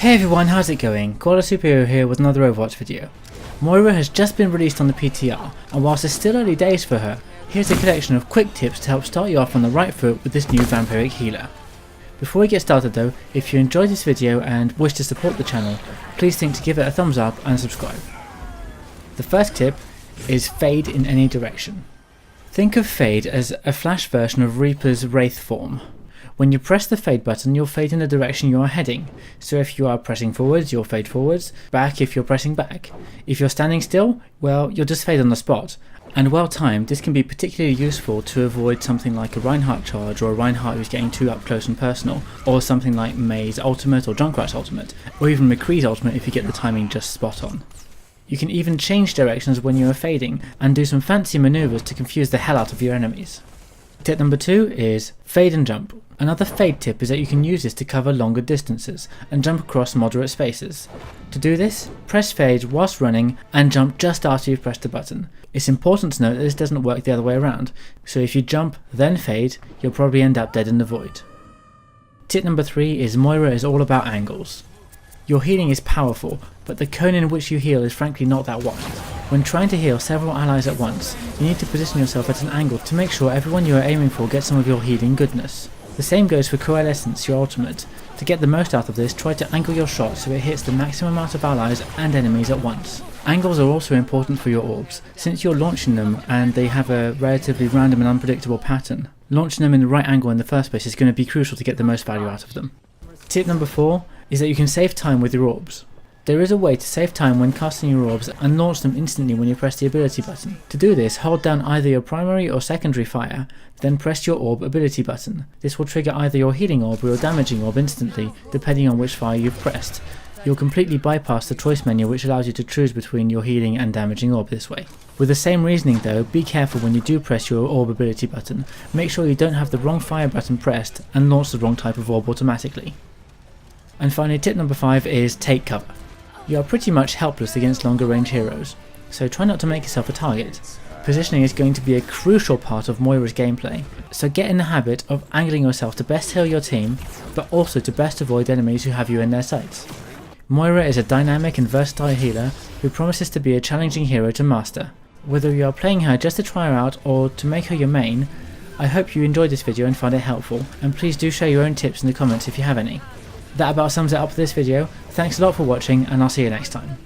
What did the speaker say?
Hey everyone, how's it going? Call a Superhero here with another Overwatch video. Moira has just been released on the PTR, and whilst it's still early days for her, here's a collection of quick tips to help start you off on the right foot with this new vampiric healer. Before we get started though, if you enjoyed this video and wish to support the channel, please think to give it a thumbs up and subscribe. The first tip is fade in any direction. Think of fade as a flash version of Reaper's Wraith form. When you press the fade button, you'll fade in the direction you are heading. So if you are pressing forwards, you'll fade forwards, back if you're pressing back. If you're standing still, well, you'll just fade on the spot. And well timed, this can be particularly useful to avoid something like a Reinhardt charge or a Reinhardt who's getting too up close and personal, or something like May's ultimate or Junkrat's ultimate, or even McCree's ultimate if you get the timing just spot on. You can even change directions when you are fading, and do some fancy maneuvers to confuse the hell out of your enemies. Tip number 2 is fade and jump. Another fade tip is that you can use this to cover longer distances and jump across moderate spaces. To do this, press fade whilst running and jump just after you've pressed the button. It's important to note that this doesn't work the other way around, so if you jump then fade, you'll probably end up dead in the void. Tip number 3 is Moira is all about angles. Your healing is powerful, but the cone in which you heal is frankly not that wide. When trying to heal several allies at once, you need to position yourself at an angle to make sure everyone you are aiming for gets some of your healing goodness. The same goes for Coalescence, your ultimate. To get the most out of this, try to angle your shot so it hits the maximum amount of allies and enemies at once. Angles are also important for your orbs, since you're launching them and they have a relatively random and unpredictable pattern. Launching them in the right angle in the first place is going to be crucial to get the most value out of them. Tip number 4 is that you can save time with your orbs. There is a way to save time when casting your orbs and launch them instantly when you press the ability button. To do this, hold down either your primary or secondary fire, then press your orb ability button. This will trigger either your healing orb or your damaging orb instantly, depending on which fire you've pressed. You'll completely bypass the choice menu, which allows you to choose between your healing and damaging orb this way. With the same reasoning though, be careful when you do press your orb ability button. Make sure you don't have the wrong fire button pressed and launch the wrong type of orb automatically. And finally, tip number 5 is take cover. You are pretty much helpless against longer range heroes, so try not to make yourself a target. Positioning is going to be a crucial part of Moira's gameplay, so get in the habit of angling yourself to best heal your team, but also to best avoid enemies who have you in their sights. Moira is a dynamic and versatile healer who promises to be a challenging hero to master. Whether you are playing her just to try her out or to make her your main, I hope you enjoyed this video and found it helpful, and please do share your own tips in the comments if you have any. That about sums it up for this video. Thanks a lot for watching, and I'll see you next time.